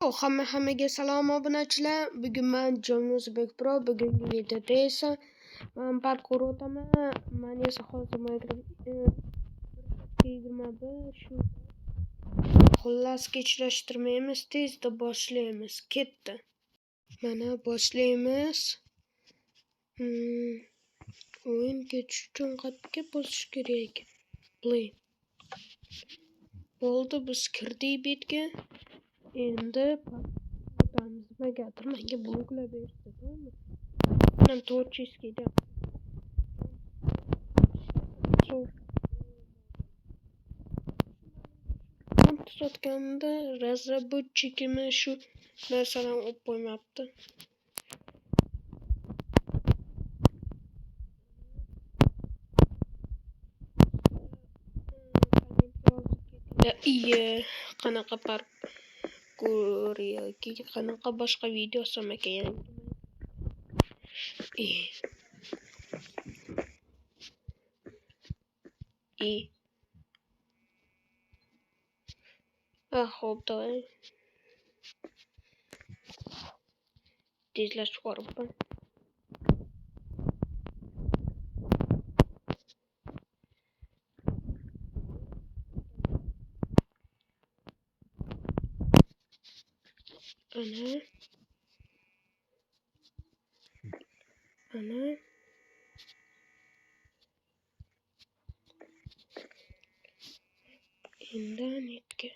Hammaga salom obunachilar. Bugun men Jonmusbek Pro. Bugungi videoda esa men parkur o'taman. Men esa hozir Minecraft 21 shu. Xullas kechirashtirmaymiz, tezda boshlaymiz. Ketdi. Mana boshlaymiz. O'yin ketish uchun qatga bosish kerak. Play. Bo'ldi, biz kirdik betga. Endi menga bloklar berdi, to'g'rimi? Men to'rtcheskida sotganda razработчикimiz shu narsalarni olib qo'ymabdi. Iye, qanaqa parkur yoki qanaqa boshqa video olsam ekan. Xo'p, davay. Tezlashib yuboribman. Ana. Endi netga.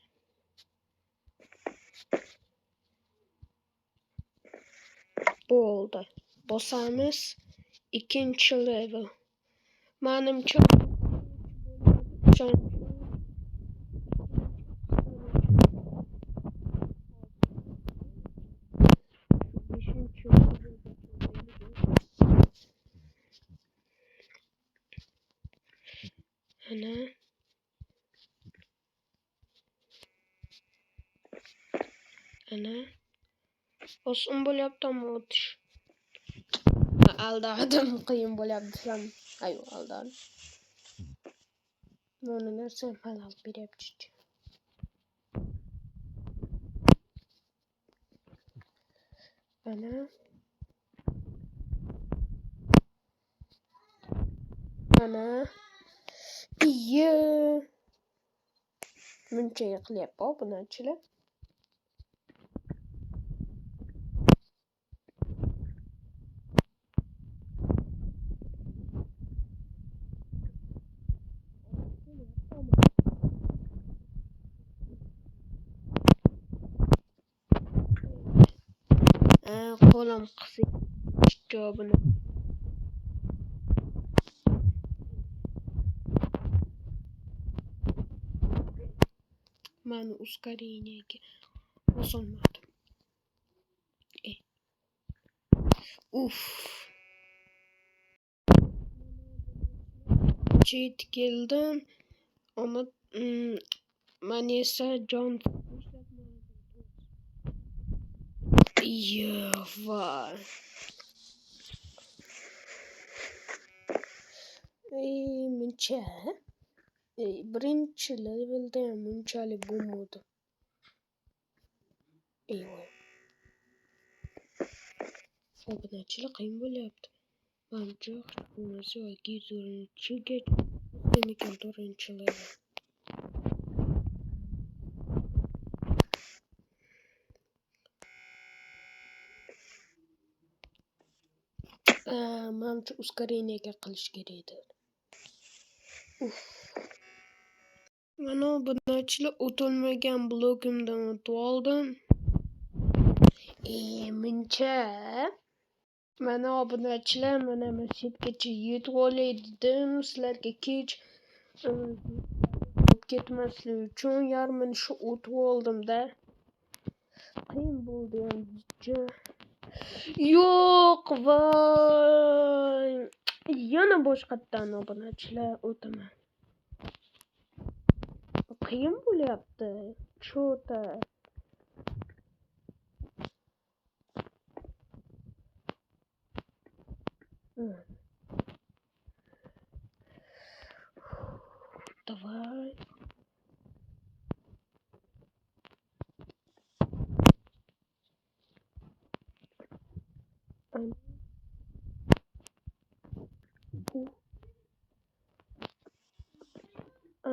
Bo'ldi. Bosamiz. Ikkinchi level. Menimcha ana oson bo'lyapti ammo o'tish. Aldadim, qiyin bo'lyapti ham. Ayo, aldadim. Mana narsa halol beryapti. Ana. Iye. Muncha yiqilyapti obunachilar. Qo'lim qisib javobini. Mani ускорениеga bosolmadim. Chet keldim. Ammo men esa jon voy. Muncha. Birinchi levelda ham munchalik bo'lmadi. Obunachilar qiyin bo'lyapti. Menimcha bunisi yoki 4-ga ekan 4-chi level. Menimcha ускорениеga qilish kerak edi. Mana obunachilar o'tolmagan blogimdan o'tib oldim. Muncha. Mana obunachilar, mana masjidgacha yetib olay dedim. Sizlarga kech ketmaslik uchun yarmini shu o'tib oldim-da. Qiyin bo'ldi ham. Yo'q, voy. Yana boshqatdan obunachilar o'taman. Qiyin bo'lyapti. Cho'ta. Давай.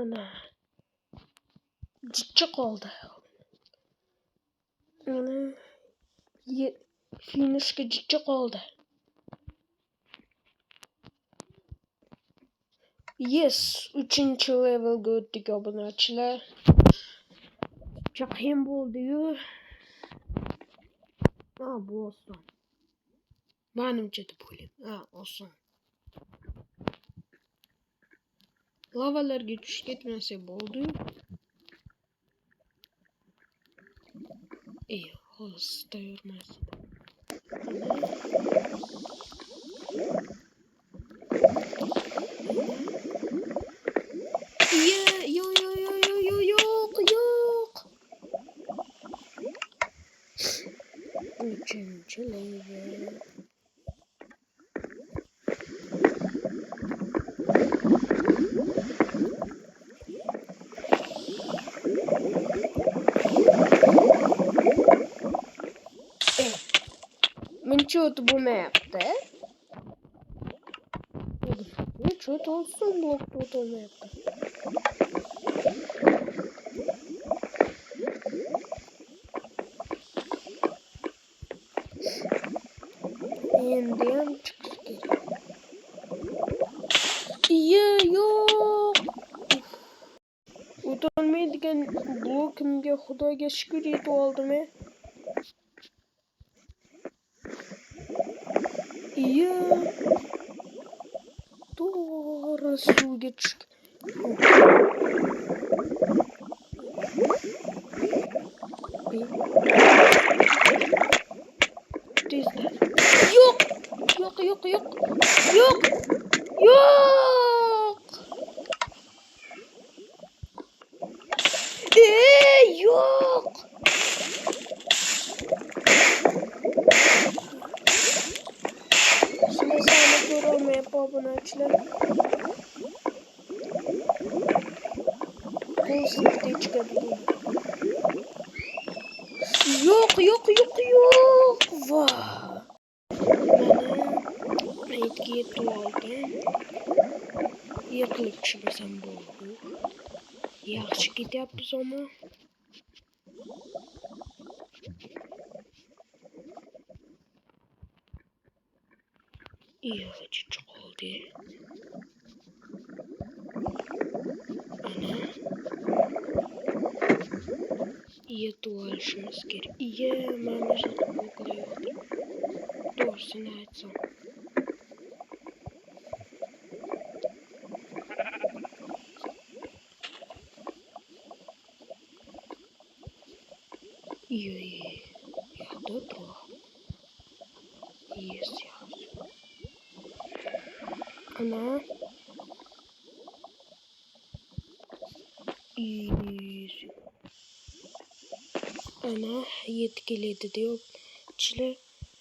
Ana. Jijji qoldi. Ana. Finishga jijji qoldi. Yes, 3-levelga o'tdik obunachilar. Juda qiyin bo'ldi-yu. Bu oson. Menimcha deb o'ylayman. Oson. Lavalarga tushib ketmasa bo'ldi. Xolos tayyormas. Yo'q. 3-level. Menimcha o'tib bo'lmayapti. Cho't olsin blokda o'tolmayapti. Endi ham chiqish kerak. Yo'q. O'tolmaydigan blokimga Xudoga shukr etib oldim. To'g'ri suvga tushib. Tezda. Yo'q. Yo'q. Sizlarni ko'rolmayapman obunachilar. Qo'lsizlikda chiqadi bu. Yo'q. Va. Mana aytga yetib oldim. Yiqilib tushmasam bo'ldi. Yaxshi ketyapmiz ama. Chiqib qoldi. Ana. Yetib olishimiz kerak. Mana shu bloklar yo'q. To'g'risini aytsam. Yo'qda tur. Yes. Ana. Ana yetib keladi deb chilar.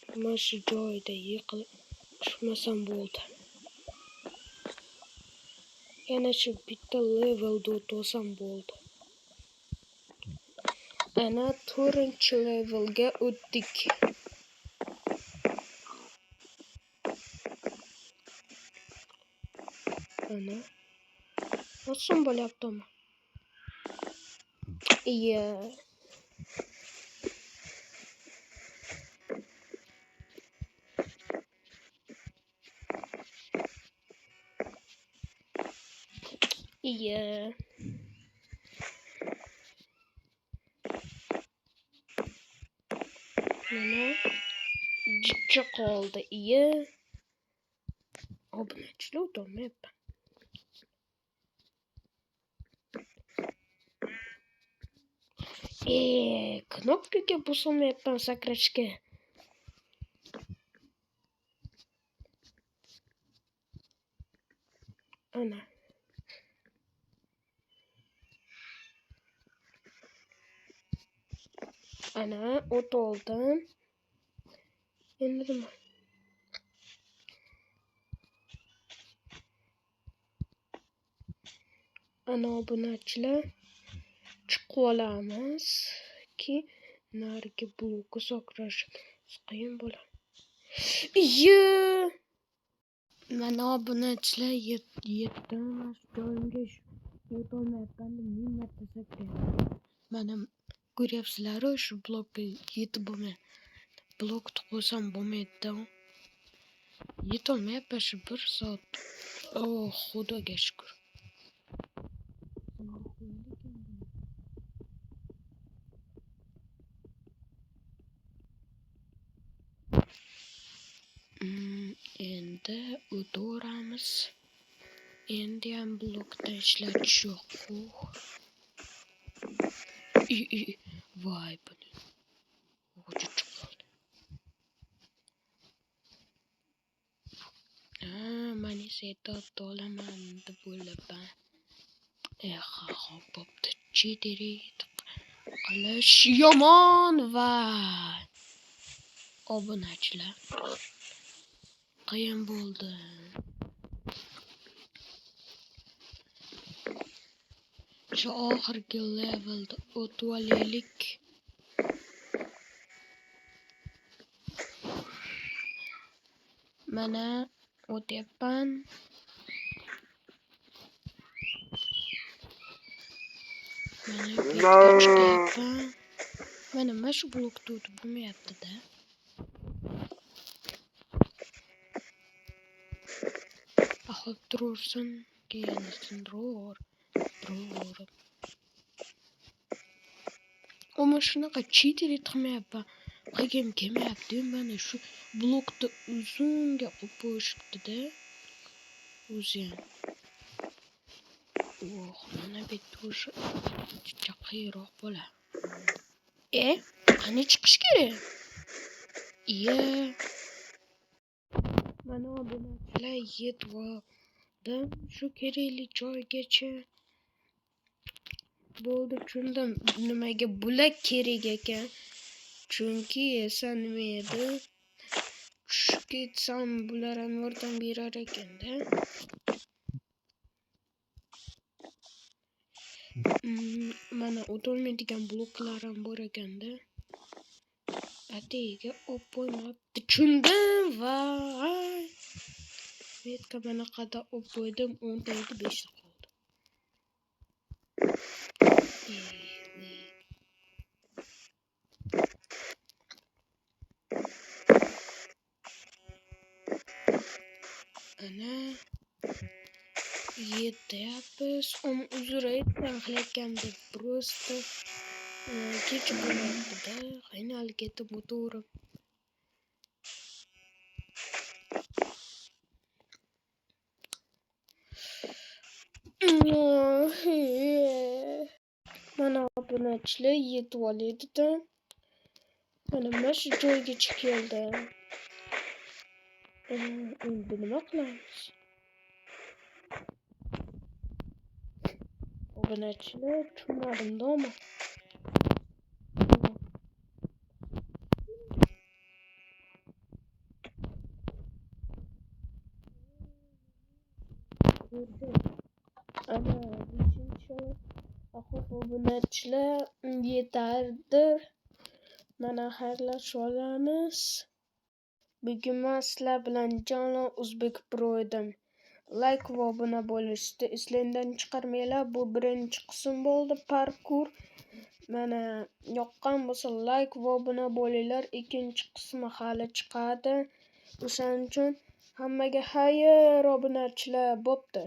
Mana shu joyda yiqilib tushmasam bo'ldi. Yana shu bitta levelda o'tsam bo'ldi. Ana 4-levelga o'tdik. Ana. Oson bo'lyaptimi? Mana jijji qoldi. Obunachilar o'tolmayapman. Knopkaga bosolmayapman sakrashga. Ana. Ana o't oldim. Endi nima? Ana obunachilar chiqib olamiz ki narigi blokka sakrash qiyin bo'ladi. Mana obunachilar yetdim joyimga. yetolmayapman deb ming marta sakrayapman. Mana ko'ryapsizlar, shu blokka yetib bo'lmayapti. Blokni qo'ysam bo'lmaydi-da. Yetolmayapman shu 1 soat. Oh, Xudoga shukr. Endi o'tiramiz. Endi ham blokda ishlatish yo'q. Voy buni. O'chiq qoldi. Mani setup olaman deb o'ylaban. Xo'p bo'pti. Cheaterit qilish yomon va obunachilar qiyin bo'ldi. Shu oxirgi levelda o'tib olaylik. Mana o'tyapman. Mana betga chiqyapman. Mana shu blokda o'tib bo'lmayapti-da. Xo'p, turursin, keyin turur. Ama shunaqa cheaterit qilmayapman. Qilgim kelmayapti. Mana shu blokda uzunga qo'yib qo'yishibdi-da. O'zi ham. Mana bu yerda o'sha chaqayroq bo'la. Qani chiqish kerak? Mana obunachilar yetib oldim shu kerakli joygacha. Bo'ldi, tushundim nimaga bular kerak ekan. Chunki esa nima edi? Tushib ketsam bular ham yordam berar ekanda. Mana o'tolmaydigan bloklar ham bor ekanda. Atega o'polmabdi. Tushundim va betga mana qada o'pdim 10 ta edi 5 ta qoldi. Ana yetyapmiz. Uzr aytmang qilayotgandek просто kech bo'lyapti-da. Qiynalib ketib o'tirib. Mana obunachilar yetib oladi-da. Mana shu joygacha keldi. Endi nima qilamiz? Obunachilar tushunmadim-da. Ana 5-oy. Xo'p, obunachilar yetardir. Mana xayrlashib olamiz. Bugun men sizlar bilan Jonlon Uzbek Pro edim. Like va obuna bo'lishni eslangdan chiqarmanglar. Bu birinchi qism bo'ldi, parkur. Mana yoqqan bo'lsa like va obuna bo'linglar. Ikkinchi qismi hali chiqadi. O'shaning uchun hammaga xayr obunachilar. Bo'pti.